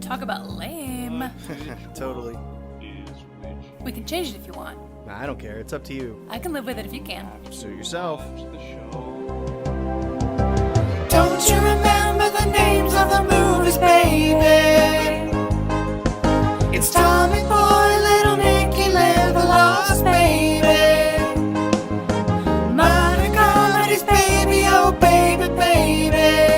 Talk about lame. Totally. We can change it if you want. Nah, I don't care. It's up to you. I can live with it if you can. Suit yourself. Don't you remember the names of the movies, baby? It's Tommy Boy, Little Nicky, Live the Lost, baby. Modern comedies, baby, oh baby, baby.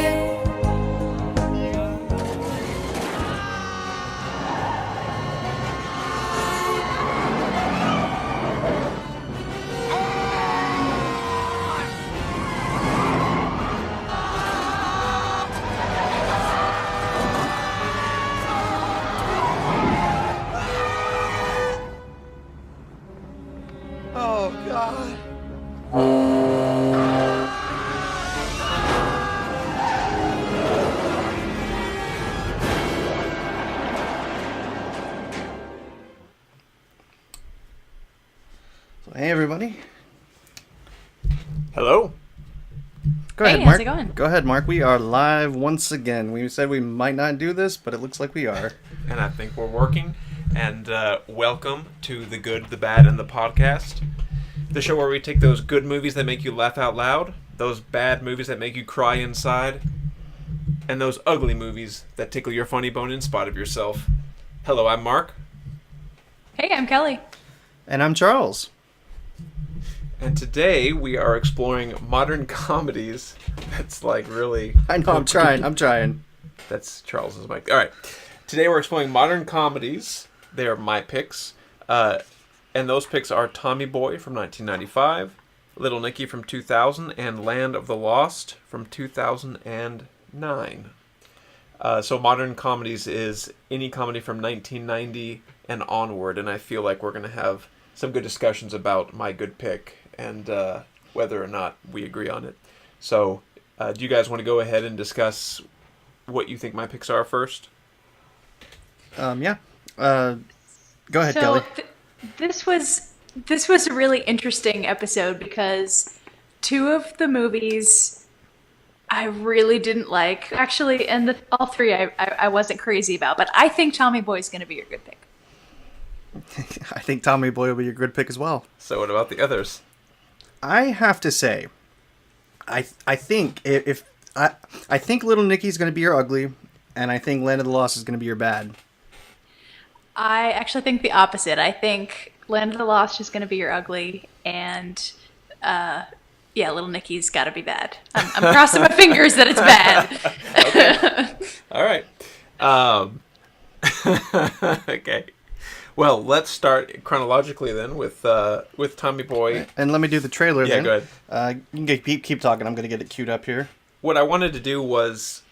Oh, God. So, hey, everybody. Hello. Go Hey, ahead, how's Mark. it going? Go ahead, Mark. We are live once again. We said we might not do this, but it looks like we are. And I think we're working. And welcome to The Good, The Bad, and The Podcast. The show where we take those good movies that make you laugh out loud, those bad movies that make you cry inside, and those ugly movies that tickle your funny bone in spite of yourself. Hello, I'm Mark. Hey, I'm Kelly. And I'm Charles. And today we are exploring modern comedies. That's like really... I know, I'm trying. That's Charles's mic. All right. Today we're exploring modern comedies. They are my picks. And those picks are Tommy Boy from 1995, Little Nicky from 2000, and Land of the Lost from 2009. So modern comedies is any comedy from 1990 and onward, and I feel like we're going to have some good discussions about my good pick and whether or not we agree on it. So do you guys want to go ahead and discuss what you think my picks are first? Yeah. Go ahead, So Kelly. this was a really interesting episode because two of the movies I really didn't like. Actually, and all three I wasn't crazy about. But I think Tommy Boy's going to be your good pick. I think Tommy Boy will be your good pick as well. So what about the others? I have to say, I think I think Little Nicky's going to be your ugly, and I think Land of the Lost is going to be your bad. I actually think the opposite. I think Land of the Lost is going to be your ugly, and Little Nicky's got to be bad. I'm crossing my fingers that it's bad. All right. Okay. Well, let's start chronologically then with Tommy Boy. And let me do the trailer Yeah, then. go ahead. You can keep talking. I'm going to get it queued up here. What I wanted to do was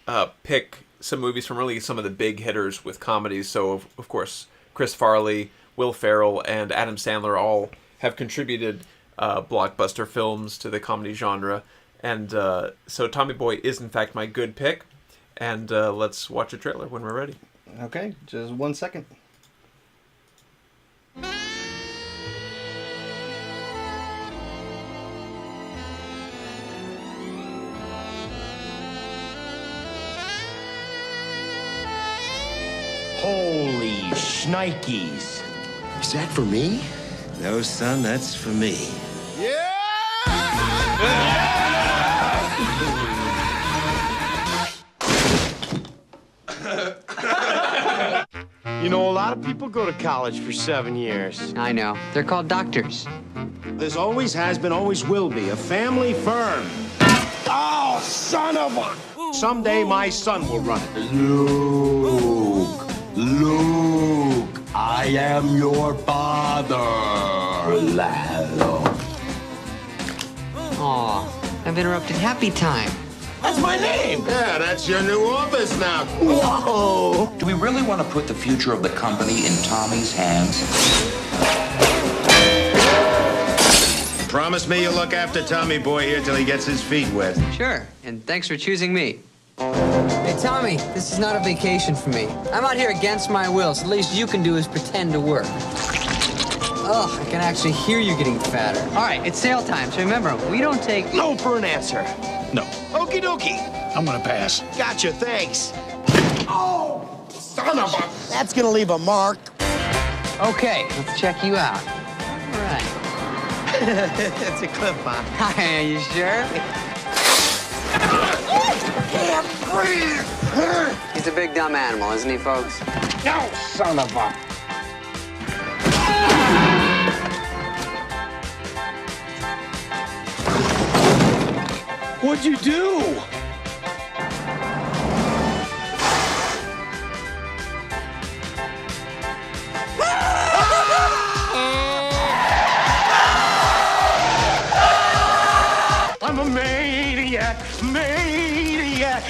pick some movies from really some of the big hitters with comedies. So, of course, Chris Farley, Will Ferrell, and Adam Sandler all have contributed blockbuster films to the comedy genre. And so Tommy Boy is, in fact, my good pick. And let's watch a trailer when we're ready. Okay, just 1 second. Holy shnikes. Is that for me? No, son, that's for me. You know, a lot of people go to college for 7 years. I know. They're called doctors. There's always has been, always will be, a family firm. Oh, son of a... Someday my son will run it. Luke, I am your father. Aw, I've interrupted happy time. That's my name. Yeah, that's your new office now. Whoa. Do we really want to put the future of the company in Tommy's hands? Promise me you'll look after Tommy Boy here till he gets his feet wet. Sure, and thanks for choosing me. Hey, Tommy, this is not a vacation for me. I'm out here against my will, so the least you can do is pretend to work. Ugh, I can actually hear you getting fatter. All right, it's sale time, so remember, we don't take... No for an answer. No. Okie dokie. I'm gonna pass. Gotcha, thanks. Oh! son of a... That's gonna leave a mark. Okay, let's check you out. All right. It's a clip, huh? Are you sure? Can't breathe! He's a big dumb animal, isn't he, folks? No, son of a... What'd you do? I'm a maniac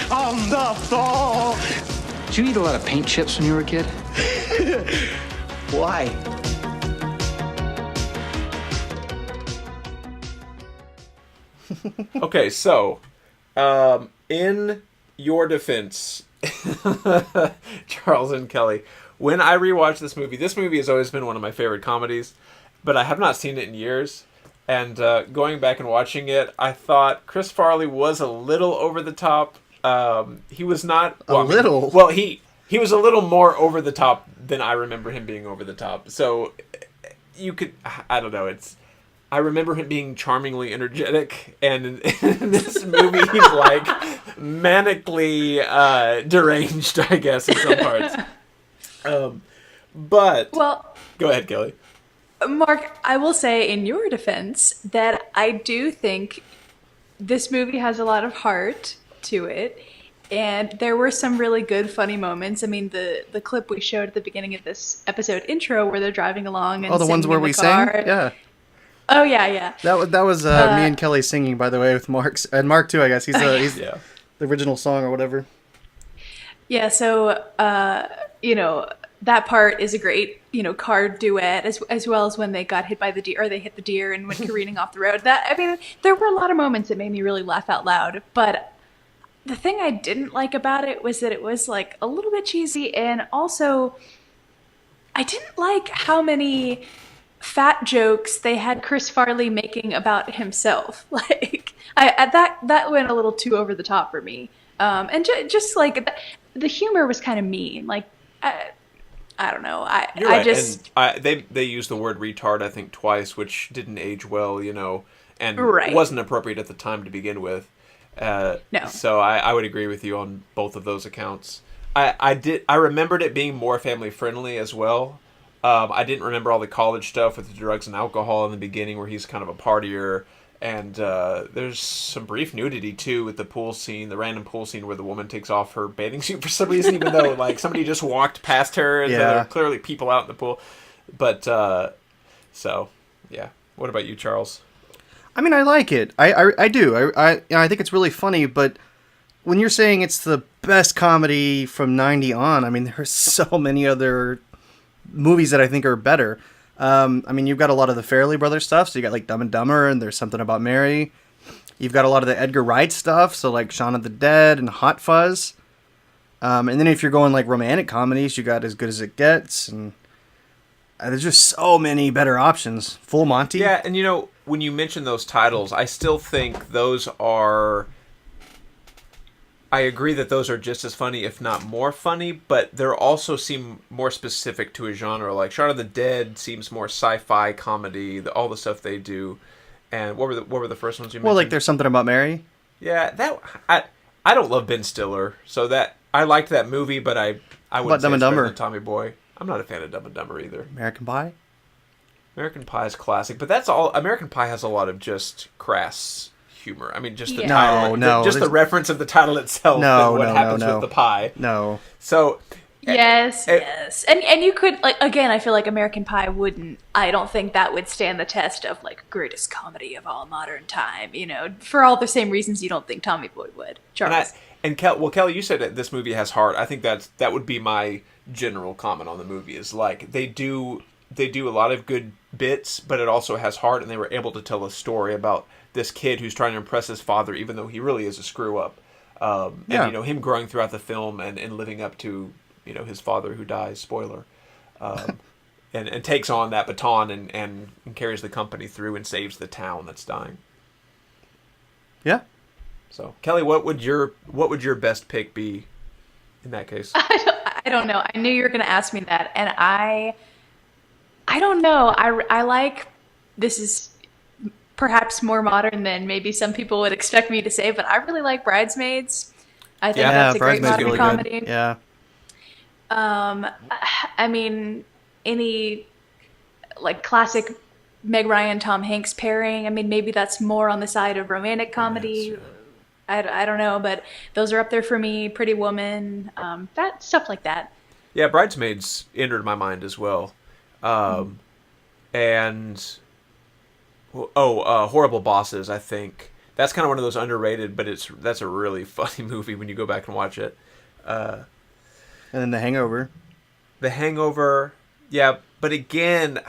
on the floor. Did you eat a lot of paint chips when you were a kid? Why? Okay, so, in your defense, Charles and Kelly, when I rewatched this movie has always been one of my favorite comedies, but I have not seen it in years. And going back and watching it, I thought Chris Farley was a little over the top. He was not... little? Well, he was a little more over the top than I remember him being over the top. So, you could... I don't know, I remember him being charmingly energetic, and in this movie he's like manically deranged, I guess, in some parts. But Well, go ahead, Kelly. Mark, I will say in your defense that I do think this movie has a lot of heart to it, and there were some really good, funny moments. I mean, the clip we showed at the beginning of this episode intro where they're driving along and Oh, the ones singing where in the we car. sang? Yeah. Oh, yeah. That was me and Kelly singing, by the way, with Mark's and Mark too. I guess he's Yeah. the original song or whatever. Yeah, so, that part is a great, car duet, as well as when they got hit by the deer, or they hit the deer and went careening off the road. There were a lot of moments that made me really laugh out loud, but the thing I didn't like about it was that it was, like, a little bit cheesy, and also, I didn't like how many fat jokes they had Chris Farley making about himself. Like, that went a little too over the top for me. And just like the humor was kind of mean. Like, I don't know. You're I right. just And they used the word retard, I think, twice, which didn't age well, and Right. wasn't appropriate at the time to begin with. No. So I would agree with you on both of those accounts. I remembered it being more family friendly as well. I didn't remember all the college stuff with the drugs and alcohol in the beginning, where he's kind of a partier. And there's some brief nudity too with the pool scene, the random pool scene where the woman takes off her bathing suit for some reason, even though like somebody just walked past her and there are clearly people out in the pool. But so yeah. What about you, Charles? I mean, I like it. I do. I think it's really funny. But when you're saying it's the best comedy from '90 on, I mean, there's so many other movies that I think are better. I mean, you've got a lot of the Farrelly Brothers stuff, so you got like Dumb and Dumber, and There's Something About Mary. You've got a lot of the Edgar Wright stuff, so like Shaun of the Dead and Hot Fuzz. And then if you're going like romantic comedies, you got As Good as It Gets, and there's just so many better options. Full Monty. Yeah, and when you mention those titles, I still think those are... I agree that those are just as funny, if not more funny, but they also seem more specific to a genre. Like Shaun of the Dead seems more sci-fi comedy, all the stuff they do. And what were the first ones you mentioned? Well, like There's Something About Mary. Yeah, I don't love Ben Stiller, so that I liked that movie, but I wouldn't say Dumb and it's better Dumber? than Tommy Boy. I'm not a fan of Dumb and Dumber either. American Pie. American Pie is classic, but that's all. American Pie has a lot of just crass humor. I mean, just the Yeah. title, No, just the reference of the title itself, and what happens with the pie. No. So, yes. And you could, like, again, I feel like American Pie I don't think that would stand the test of like greatest comedy of all modern time, for all the same reasons you don't think Tommy Boy would. Charles. Kelly, you said that this movie has heart. I think that would be my general comment on the movie, is like they do a lot of good bits, but it also has heart, and they were able to tell a story about this kid who's trying to impress his father, even though he really is a screw up. And him growing throughout the film and living up to his father who dies. Spoiler. And takes on that baton and carries the company through and saves the town that's dying. Yeah. So Kelly, what would your best pick be in that case? I don't know. I knew you were going to ask me that, and I don't know. I like, this is perhaps more modern than maybe some people would expect me to say, but I really like Bridesmaids. I think that's a great modern really comedy. Good. Yeah. I mean, any like classic Meg Ryan, Tom Hanks pairing. I mean, maybe that's more on the side of romantic comedy. I don't know, but those are up there for me. Pretty Woman, that stuff like that. Yeah, Bridesmaids entered my mind as well. And Horrible Bosses, I think that's kind of one of those underrated, but that's a really funny movie when you go back and watch it. And then The Hangover. The Hangover, yeah, but again,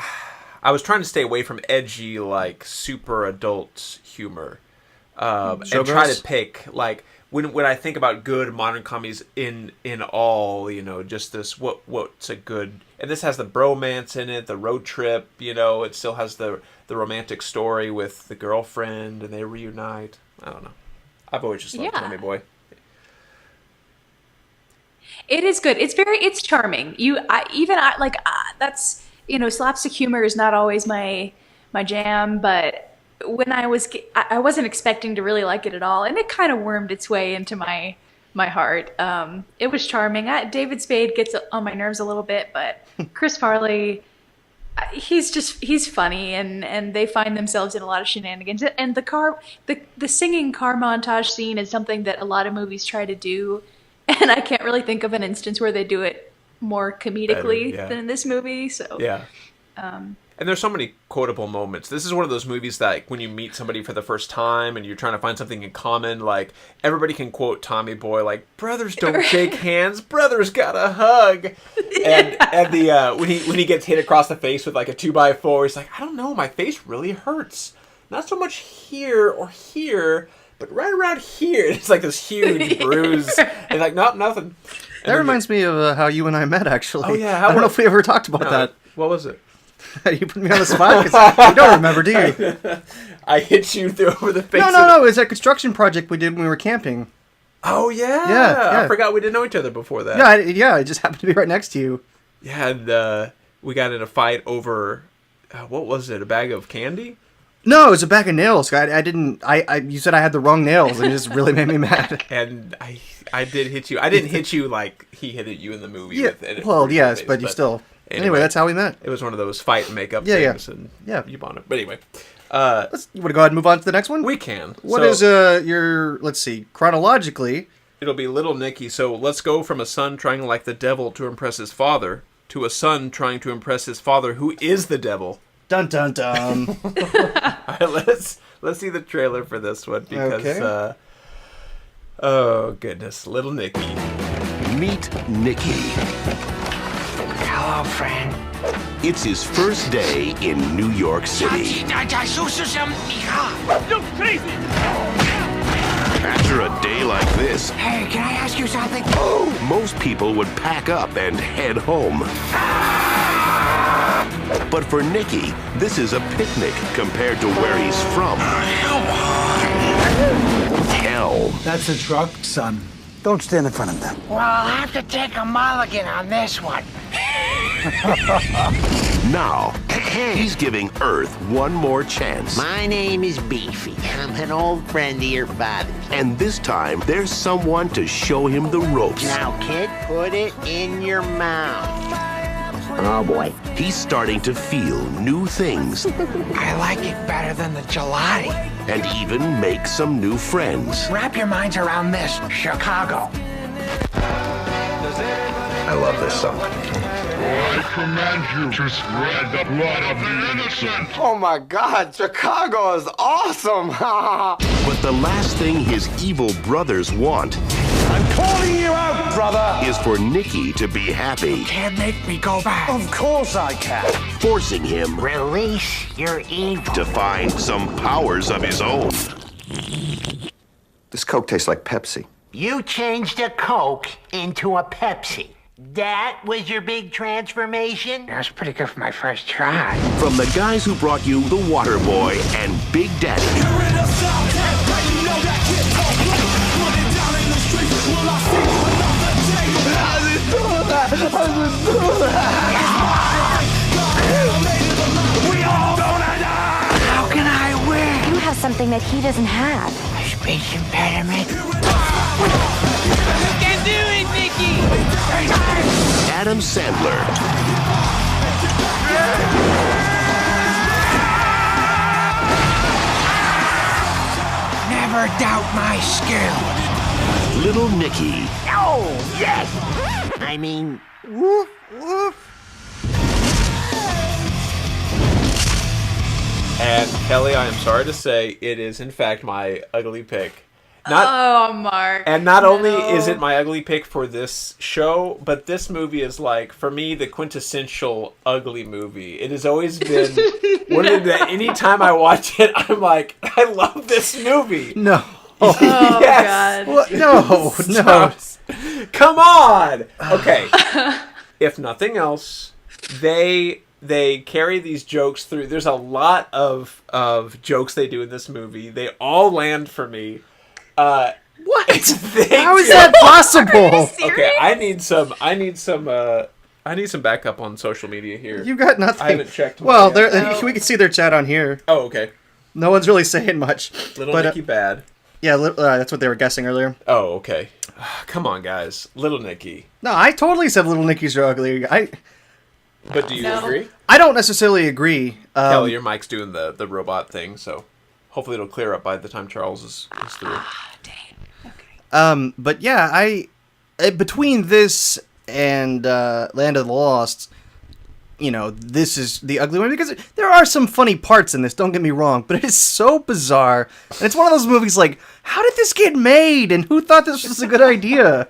I was trying to stay away from edgy, like super adult humor, and try to pick like when I think about good modern comedies in all, just this what's a good, and this has the bromance in it, the road trip, it still has the romantic story with the girlfriend and they reunite. I don't know. I've always just loved Tommy Boy. It is good. It's charming. That's, slapstick humor is not always my jam, but when I wasn't expecting to really like it at all, and it kind of wormed its way into my heart. It was charming. David Spade gets on my nerves a little bit, but Chris Farley, he's funny, and they find themselves in a lot of shenanigans. And the singing car montage scene is something that a lot of movies try to do, and I can't really think of an instance where they do it more comedically than in this movie. So yeah. And there's so many quotable moments. This is one of those movies that, like, when you meet somebody for the first time and you're trying to find something in common, like, everybody can quote Tommy Boy, like, brothers don't shake hands, brothers gotta hug. And the when he gets hit across the face with, like, a 2x4, he's like, I don't know, my face really hurts. Not so much here or here, but right around here. It's like this huge bruise. And like, nothing. That reminds me of how you and I met, actually. Oh, yeah. I don't know if we ever talked about that. What was it? You put me on the spot because you don't remember, do you? I hit you over the face. No. It was that construction project we did when we were camping. Oh, yeah. Yeah. I forgot we didn't know each other before that. Yeah, I just happened to be right next to you. Yeah, and we got in a fight over, what was it, a bag of candy? No, it was a bag of nails. You said I had the wrong nails, and it just really made me mad. And I did hit you. I didn't hit you like he hit you in the movie. Yeah, yes, but you still... Anyway, that's how we met. It was one of those fight and makeup things. Yeah. And you bonded. But anyway. You want to go ahead and move on to the next one? We can. What is your, let's see, chronologically... It'll be Little Nicky. So let's go from a son trying like the devil to impress his father to a son trying to impress his father, who is the devil. Dun, dun, dun. All right, let's see the trailer for this one because, oh, goodness. Little Nicky. Meet Nicky. Hello, friend. It's his first day in New York City. After a day like this, Hey, can I ask you something? most people would pack up and head home. But for Nicky, this is a picnic compared to where he's from. Hell. That's a truck, son. Don't stand in front of them. Well, I'll have to take a mulligan on this one. Now, he's giving Earth one more chance. My name is Beefy. I'm an old friend of your father's. And this time, there's someone to show him the ropes. Now, kid, put it in your mouth. Oh, boy. He's starting to feel new things. I like it better than the gelati. And even make some new friends. Wrap your minds around this, Chicago. I love this song. I command you to spread the blood of the innocent. Oh my God, Chicago is awesome! But the last thing his evil brothers want, I'm calling you out, brother! is for Nicky to be happy. Can't make me go back. Of course I can. Forcing him Release your evil. to find some powers of his own. This Coke tastes like Pepsi. You changed a Coke into a Pepsi. That was your big transformation? That was pretty good for my first try. From the guys who brought you The Water Boy and Big Daddy. We all gonna die! How can I win? You have something that he doesn't have. A speech impediment? You can do it, Nicky! Adam Sandler. Never doubt my skill. Little Nicky. Oh, yes! I mean, woof, woof. And Kelly, I am sorry to say, it is in fact my ugly pick. Oh, Mark. And not only is it my ugly pick for this show, but this movie is like, for me, the quintessential ugly movie. It has always been one of the, anytime I watch it, I'm like, I love this movie. No. Oh, Yes. God. What? No, no. Come on. Okay. If nothing else, they carry these jokes through. There's a lot of jokes they do in this movie. They all land for me. What? How How is that possible? Okay, I need some backup on social media here. You got nothing. I haven't checked. Well, we can see their chat on here. Oh, okay. No one's really saying much. Little Nicky bad. Yeah, that's what they were guessing earlier. Oh, okay. Come on, guys. Little Nicky. No, I totally said Little Nicky's are ugly. But do you agree? I don't necessarily agree. Kelly, your mic's doing the robot thing, so hopefully it'll clear up by the time Charles is through. But yeah, between this and Land of the Lost, this is the ugly one because there are some funny parts in this. Don't get me wrong, but it is so bizarre, and it's one of those movies like, how did this get made, and who thought this was a good idea?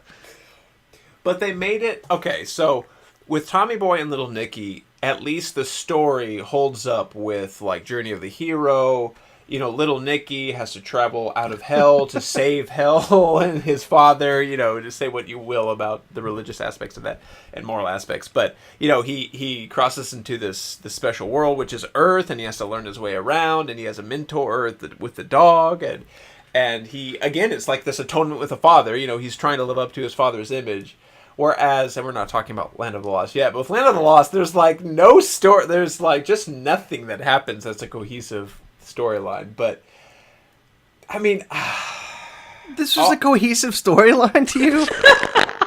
But they made it okay. So with Tommy Boy and Little Nicky, at least the story holds up with like Journey of the Hero. Little Nicky has to travel out of hell to save hell and his father, to say what you will about the religious aspects of that and moral aspects. But, he crosses into this special world, which is Earth, and he has to learn his way around, and he has a mentor with the dog. And he, again, it's like this atonement with the father. He's trying to live up to his father's image. Whereas, and we're not talking about Land of the Lost yet, but with Land of the Lost, there's like no story. There's like just nothing that happens that's a cohesive storyline. But I mean, this was a cohesive storyline to you?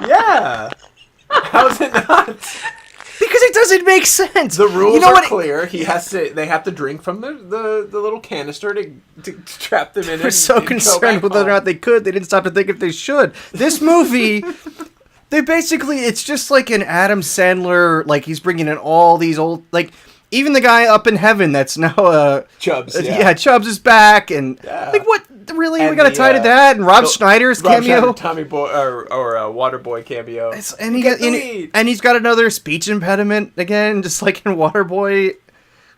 Yeah. How is it not? Because it doesn't make sense. The rules are clear. They have to drink from the little canister to trap them in. They were so concerned with whether or not they could. They didn't stop to think if they should. This movie, it's just like an Adam Sandler, like he's bringing in all these old, like even the guy up in heaven that's now Chubbs. Yeah, Chubbs is back, and like what? Really, And we got to tie to that, and Rob Schneider's cameo, Tommy Boy or Waterboy cameo, and he's got another speech impediment again, just like in Waterboy.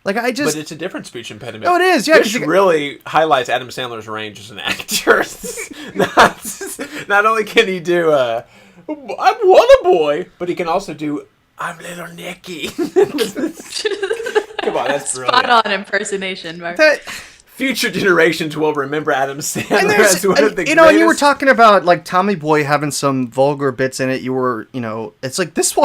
Like but it's a different speech impediment. Oh, it is. Yeah, which really highlights Adam Sandler's range as an actor. Not only can he do I'm Waterboy, but he can also do I'm Little Nicky. Come on, that's brilliant. Spot on impersonation, Mark. Future generations will remember Adam Sandler as one of the greatest. You were talking about like Tommy Boy having some vulgar bits in it. You were, it's like this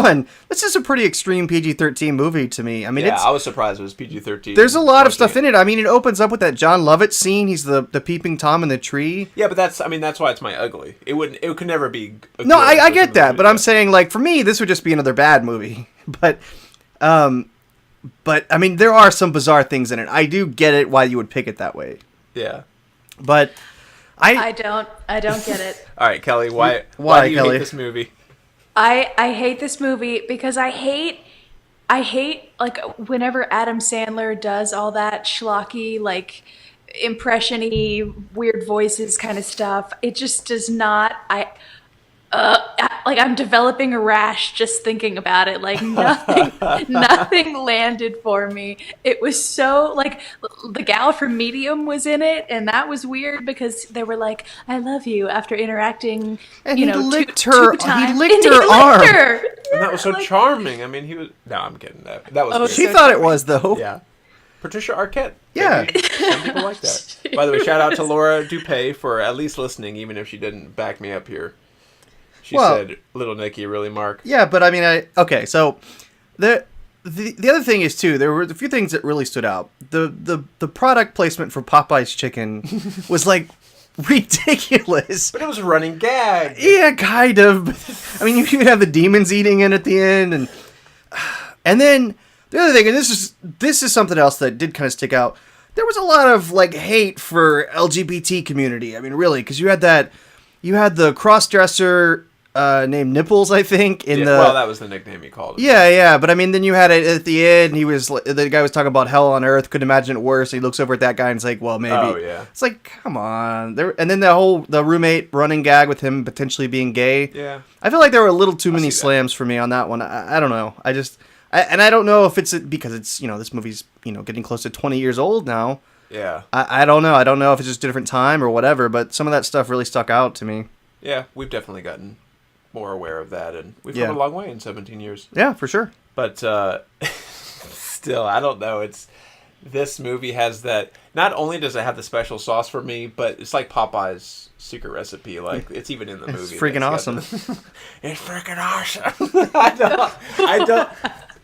is a pretty extreme PG-13 movie to me. I mean, I was surprised it was PG-13. There's a lot of stuff in it. I mean, it opens up with that John Lovett scene. He's the peeping Tom in the tree. Yeah, but that's why it's my ugly. It could never be. No, I get that, but I'm saying like for me, this would just be another bad movie. But I mean, there are some bizarre things in it. I do get it why you would pick it that way. Yeah, but I don't get it. All right, Kelly, why do you Kelly? hate this movie? I hate this movie because I hate like whenever Adam Sandler does all that schlocky like impression-y weird voices kind of stuff. It just does not. Like I'm developing a rash just thinking about it. Like nothing landed for me. It was so like the gal from Medium was in it, and that was weird because they were like, "I love you" after interacting. And he licked two her. times. He licked her arm. And that was so charming. I mean, he was. No, I'm kidding. That was. Great. She thought it was though. Yeah. Patricia Arquette. Yeah. Maybe. Some people like that. By the way, shout out to Laura Dupay for at least listening, even if she didn't back me up here. She said, "Little Nicky, really, Mark?" Yeah, but I mean, okay. So the other thing is too. There were a few things that really stood out. The product placement for Popeye's chicken was like ridiculous. But it was a running gag. Yeah, kind of. I mean, you could have the demons eating it at the end, and then the other thing, and this is something else that did kind of stick out. There was a lot of like hate for LGBT community. I mean, really, because you had the cross-dresser named Nipples, I think. Well, that was the nickname he called him. Yeah. But I mean, then you had it at the end. The guy was talking about hell on earth. Couldn't imagine it worse. He looks over at that guy and is like, "Well, maybe." Oh yeah. It's like, come on. And then the roommate running gag with him potentially being gay. Yeah. I feel like there were a little too many slams for me on that one. I don't know. I don't know if it's because it's this movie's getting close to 20 years old now. Yeah. I don't know. I don't know if it's just a different time or whatever. But some of that stuff really stuck out to me. Yeah, we've definitely gotten more aware of that, and we've come a long way in 17 years. Yeah, for sure. But still, I don't know. This movie has that. Not only does it have the special sauce for me, but it's like Popeye's secret recipe. Like it's even in the movie. It's freaking awesome. It's freaking awesome. I don't.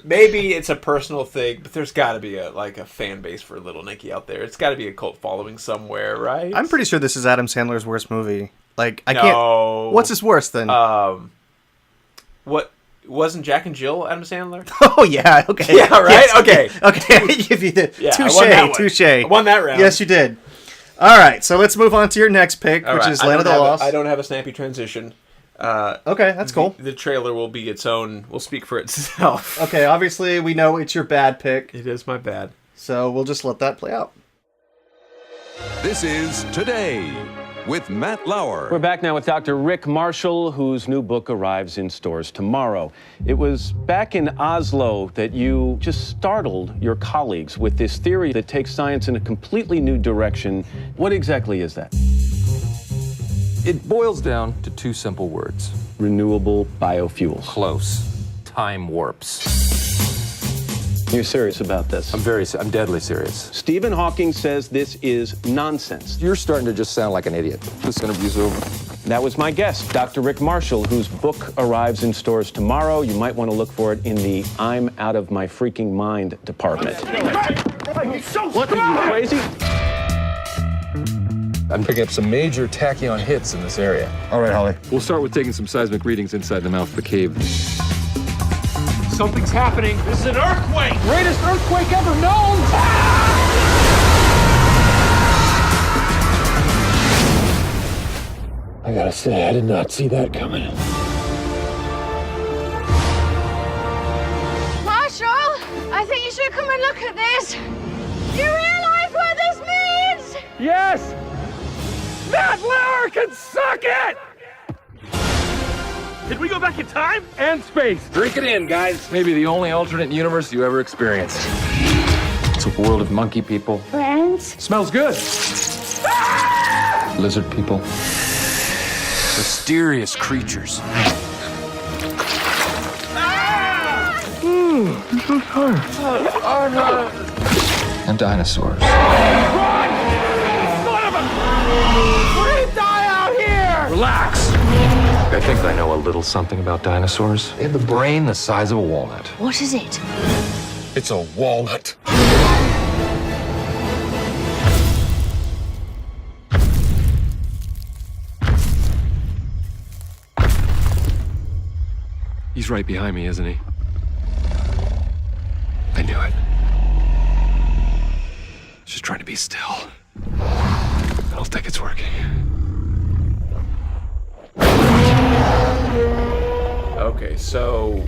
Maybe it's a personal thing, but there's got to be a fan base for Little Nicky out there. It's got to be a cult following somewhere, right? I'm pretty sure this is Adam Sandler's worst movie. Like I No. can't. What's his worst then? What wasn't Jack and Jill Adam Sandler? Oh yeah. Okay. Yeah. Right. Yes. Okay. Okay. I give you the Yeah, touche. I won that round. Yes, you did. All right. So let's move on to your next pick, which is Land of the Lost. I don't have a snappy transition. Okay, that's cool. The trailer will be its own. Will speak for itself. Okay. Obviously, we know it's your bad pick. It is my bad. So we'll just let that play out. This is Today with Matt Lauer. We're back now with Dr. Rick Marshall, whose new book arrives in stores tomorrow. It was back in Oslo that you just startled your colleagues with this theory that takes science in a completely new direction. What exactly is that? It boils down to two simple words. Renewable biofuels. Close. Time warps. You're serious about this? I'm deadly serious. Stephen Hawking says this is nonsense. You're starting to just sound like an idiot. This interview's over. That was my guest, Dr. Rick Marshall, whose book arrives in stores tomorrow. You might want to look for it in the I'm out of my freaking mind department. What, are you crazy? I'm picking up some major tachyon hits in this area. All right, Holly. We'll start with taking some seismic readings inside the mouth of the cave. Something's happening. This is an earthquake! Greatest earthquake ever known! I gotta say, I did not see that coming. Marshall, I think you should come and look at this. You realize what this means? Yes! Matt Lauer can suck it! Did we go back in time? And space. Drink it in, guys. Maybe the only alternate universe you ever experienced. It's a world of monkey people. Friends? Smells good. Lizard people. Mysterious creatures. I'm so tired. Oh, no. And dinosaurs. Run! Son of a... We die out here! Relax. I think I know a little something about dinosaurs. They have the brain the size of a walnut. What is it? It's a walnut. He's right behind me, isn't he? I knew it. Just trying to be still. I don't think it's working. Okay, so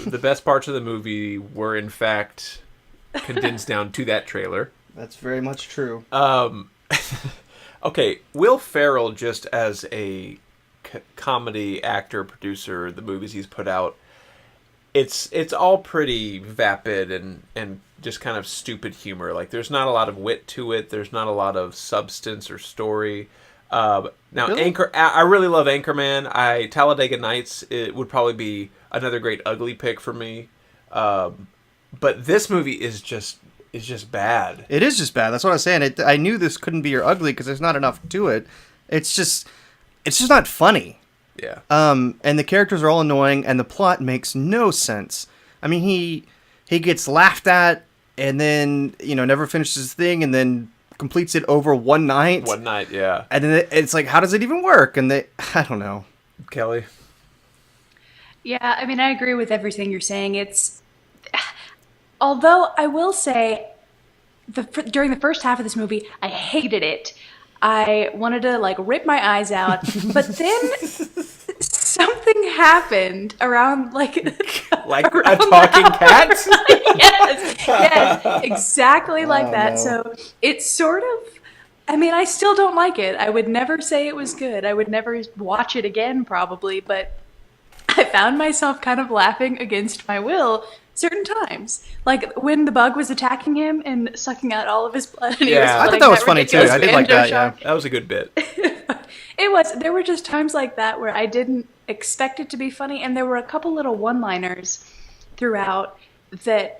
the best parts of the movie were in fact condensed down to that trailer. That's very much true. Okay, Will Ferrell, just as a comedy actor, producer, the movies he's put out, it's all pretty vapid and just kind of stupid humor. Like, there's not a lot of wit to it. There's not a lot of substance or story. Now, Really? I really love Anchorman. Talladega Nights, it would probably be another great ugly pick for me. But this movie is just bad. It is just bad. That's what I was saying. I knew this couldn't be your ugly because there's not enough to it. It's just not funny. Yeah. And the characters are all annoying, and the plot makes no sense. I mean, he gets laughed at, and then never finishes his thing, and then completes it over one night. One night, yeah. And then it's like, how does it even work? And I don't know. Kelly? Yeah, I mean, I agree with everything you're saying. Although I will say, during the first half of this movie, I hated it. I wanted to rip my eyes out, but then something happened around like a around talking cat. yes, exactly like that. So it's sort of. I mean, I still don't like it. I would never say it was good. I would never watch it again, probably. But I found myself kind of laughing against my will certain times, like when the bug was attacking him and sucking out all of his blood. And I thought that was funny too. I did like that. Yeah, that was a good bit. It was. There were just times like that where I didn't expect it to be funny, and there were a couple little one-liners throughout that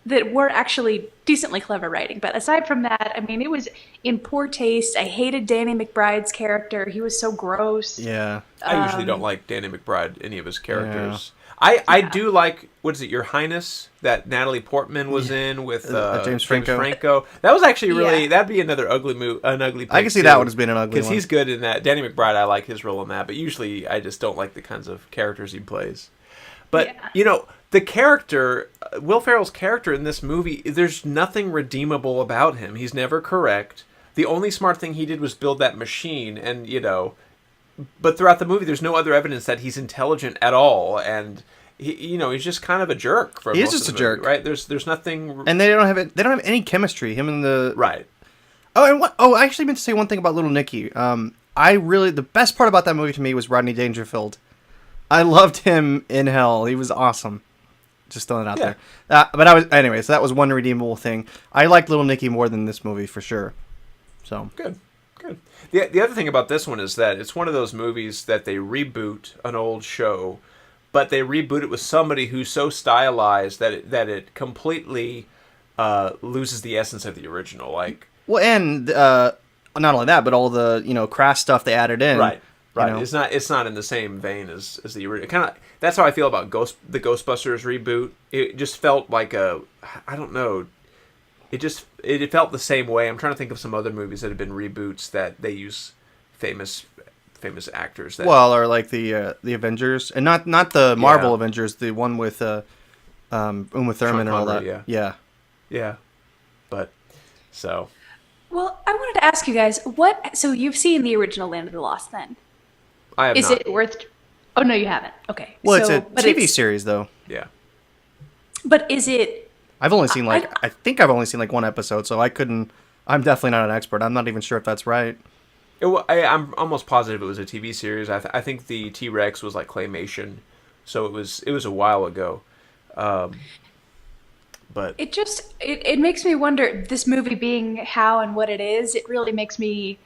were actually decently clever writing. But aside from that, I mean, it was in poor taste. I hated Danny McBride's character. He was so gross. Yeah. I usually don't like Danny McBride, any of his characters. Yeah. I do like, what is it, Your Highness, that Natalie Portman was in with James Franco. That was actually really, that'd be another ugly ugly I can see that one as being an ugly one. Because he's good in that. Danny McBride, I like his role in that, but usually I just don't like the kinds of characters he plays. But, the character, Will Ferrell's character in this movie, there's nothing redeemable about him. He's never correct. The only smart thing he did was build that machine, and, but throughout the movie, there's no other evidence that he's intelligent at all, and he's just kind of a jerk. He is just a jerk, right? There's nothing, and they don't have any chemistry. Him and the right. Oh, and I actually meant to say one thing about Little Nicky. The best part about that movie to me was Rodney Dangerfield. I loved him in Hell. He was awesome. Just throwing it out there. So that was one redeemable thing. I liked Little Nicky more than this movie for sure. So good. The other thing about this one is that it's one of those movies that they reboot an old show, but they reboot it with somebody who's so stylized that it completely loses the essence of the original. And not only that, but all the crass stuff they added in. Right. It's not in the same vein as the original. That's how I feel about the Ghostbusters reboot. It just felt like I don't know. It felt the same way. I'm trying to think of some other movies that have been reboots that they use famous actors. Or like the Avengers, and not the Marvel Avengers, the one with Uma Thurman and all that. Yeah. But so. Well, I wanted to ask you guys So you've seen the original Land of the Lost, then? I have not. Is it worth? Oh no, you haven't. Okay. Well, it's a TV series, though. Yeah. But is it? I've only seen I think I've only seen one episode, so I couldn't. I'm definitely not an expert. I'm not even sure if that's right. I'm almost positive it was a TV series. I think the T-Rex was like claymation, so it was a while ago. But it makes me wonder. This movie being how and what it is, it really makes me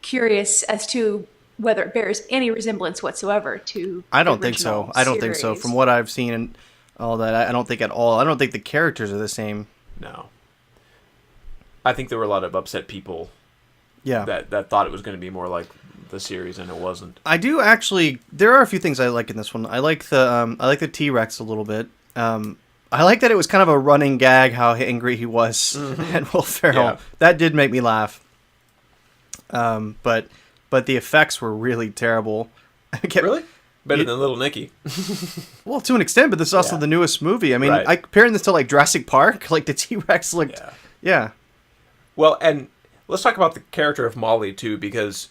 curious as to whether it bears any resemblance whatsoever to. I don't think so. I don't think so. From what I've seen and all that, I don't think at all. I don't think the characters are the same. No. I think there were a lot of upset people. Yeah. That thought it was going to be more like the series, and it wasn't. I do actually. There are a few things I like in this one. I like the T-Rex a little bit. I like that it was kind of a running gag how angry he was at Will Ferrell. Yeah. That did make me laugh. But the effects were really terrible. Really? Better than Little Nicky. Well, to an extent, but this is also the newest movie. I mean, I comparing this to like Jurassic Park, like the T-Rex looked. Yeah. Well, and let's talk about the character of Molly too, because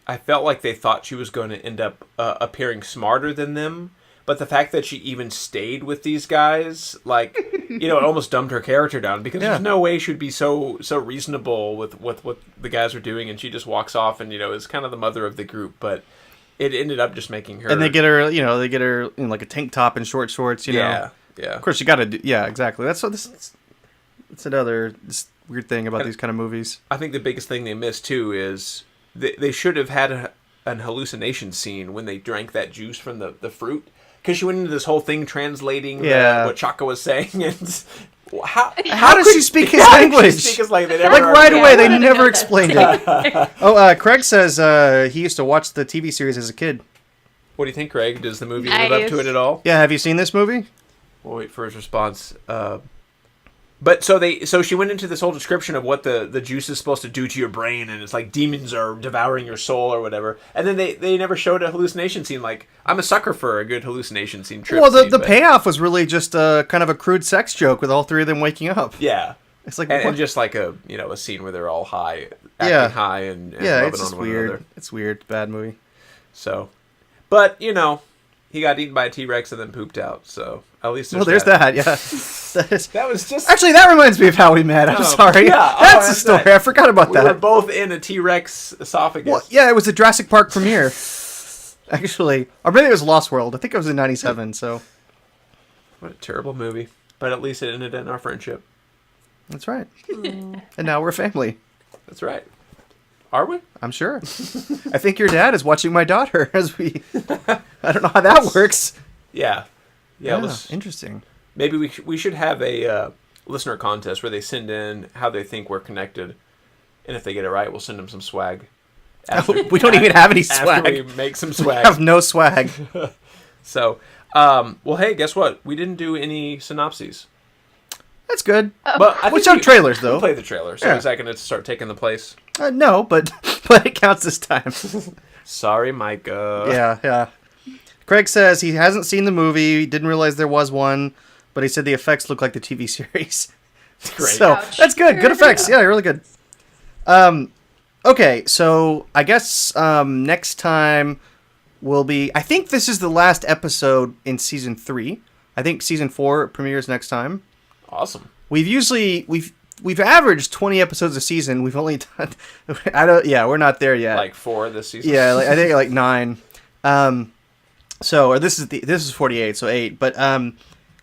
I felt like they thought she was going to end up appearing smarter than them. But the fact that she even stayed with these guys, it almost dumbed her character down, because there's no way she'd be so reasonable with what the guys are doing, and she just walks off and, is kind of the mother of the group. But it ended up just making her... And they get her in like a tank top and short shorts, Yeah. Of course, you got to do... Yeah, exactly. That's another weird thing about these kind of movies. I think the biggest thing they missed, too, is they should have had an hallucination scene when they drank that juice from the fruit. Because she went into this whole thing translating what Chaka was saying, and how does she speak his language? Right away, they never explained it. Craig says he used to watch the TV series as a kid. What do you think, Craig? Does the movie live up to it at all? Yeah, have you seen this movie? We'll wait for his response. But so she went into this whole description of what the juice is supposed to do to your brain, and it's like demons are devouring your soul or whatever. And then they never showed a hallucination scene. Like, I'm a sucker for a good hallucination scene. Well, the payoff was really just a kind of a crude sex joke with all three of them waking up. Yeah. It's like and just like a scene where they're all high, acting high and yeah, loving it's just on one weird. another. It's weird, bad movie. So, but he got eaten by a T-Rex and then pooped out. So at least there's that. Yeah, that was just actually that reminds me of how we met. I'm sorry. Yeah, that's the story. I forgot about that. We were both in a T-Rex esophagus. Well, yeah, it was a Jurassic Park premiere. Actually, or maybe it was Lost World. I think it was in '97. So, what a terrible movie. But at least it ended in our friendship. That's right. And now we're family. That's right. Are we? I'm sure. I think your dad is watching my daughter as we... I don't know how that works. Yeah. Interesting. Maybe we should have a listener contest where they send in how they think we're connected. And if they get it right, we'll send them some swag. We don't even have any swag. After we make some swag. We have no swag. So, well, hey, guess what? We didn't do any synopses. That's good. But I we think showed trailers, though. We'll play the trailer. So is that going to start taking the place? No, but it counts this time. Sorry, Micah. Yeah. Craig says he hasn't seen the movie, he didn't realize there was one, but he said the effects look like the TV series. Great. So, that's good. Good effects. Yeah, really good. Okay, so I guess next time will be... I think this is the last episode in Season 3. I think Season 4 premieres next time. Awesome. We've averaged 20 episodes a season. We've only done... we're not there yet. Like 4 this season? Yeah, I think like 9. This is 48, so 8. But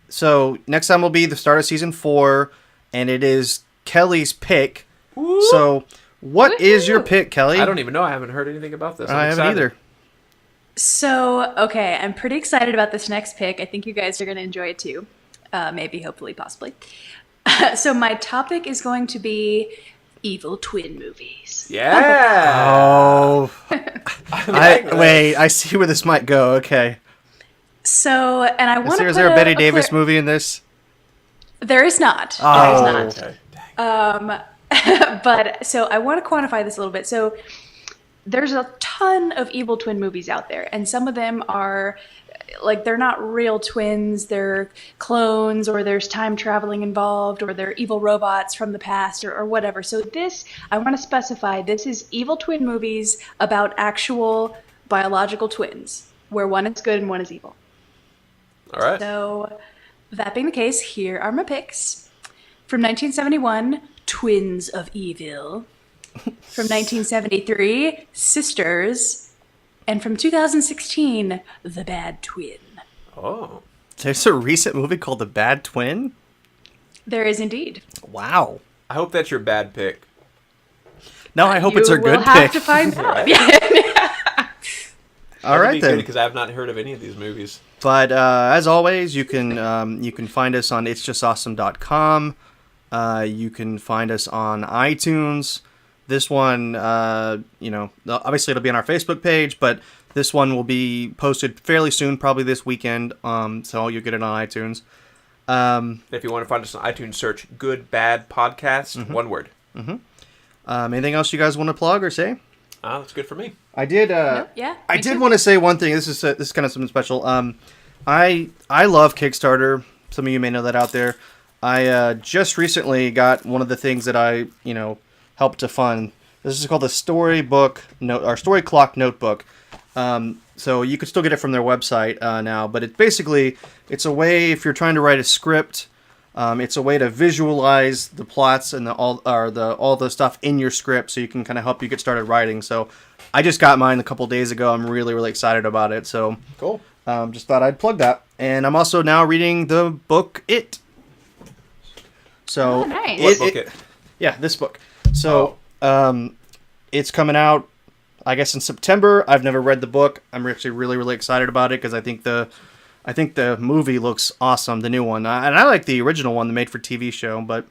so next time will be the start of Season 4, and it is Kelly's pick. Woo! So what is your pick, Kelly? I don't even know. I haven't heard anything about this. I haven't either. So, okay, I'm pretty excited about this next pick. I think you guys are going to enjoy it too. Maybe, hopefully, possibly. So my topic is going to be evil twin movies. Yeah. Oh. Wait, I see where this might go. Okay. So, and I want to Is there a Betty Davis movie in this? There is not. Oh. There is not. Okay. But, so I want to quantify this a little bit. So there's a ton of evil twin movies out there, and some of them are... like, they're not real twins, they're clones, or there's time traveling involved, or they're evil robots from the past, or whatever. So this, I want to specify, this is evil twin movies about actual biological twins, where one is good and one is evil. All right. So, that being the case, here are my picks. From 1971, Twins of Evil. From 1973, Sisters. And from 2016, The Bad Twin. Oh. There's a recent movie called The Bad Twin? There is indeed. Wow. I hope that's your bad pick. No, I hope it's our good pick. You will have to find out. All right, then. Because I have not heard of any of these movies. But as always, you can find us on itsjustawesome.com. You can find us on iTunes. This one, obviously it'll be on our Facebook page, but this one will be posted fairly soon, probably this weekend. So you'll get it on iTunes. If you want to find us on iTunes, search Good Bad Podcast, one word. Mm-hmm. Anything else you guys want to plug or say? That's good for me. I did. I did want to say one thing. This is kind of something special. I love Kickstarter. Some of you may know that out there. I just recently got one of the things that I helped to fund. This is called the Story Clock Notebook. So you can still get it from their website now, but it's a way, if you're trying to write a script, it's a way to visualize the plots and all the stuff in your script, so you can kind of help you get started writing. So I just got mine a couple days ago. I'm really, really excited about it. So cool. Just thought I'd plug that. And I'm also now reading the book It. So nice. What book It? Yeah, this book. So, it's coming out, I guess, in September. I've never read the book. I'm actually really, really excited about it because I think the movie looks awesome, the new one, and I like the original one, the made-for-TV show. But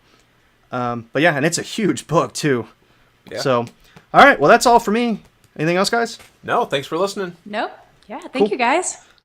yeah, and it's a huge book too. Yeah. So, all right, well, that's all for me. Anything else, guys? No, thanks for listening. Nope. Yeah, thank you guys.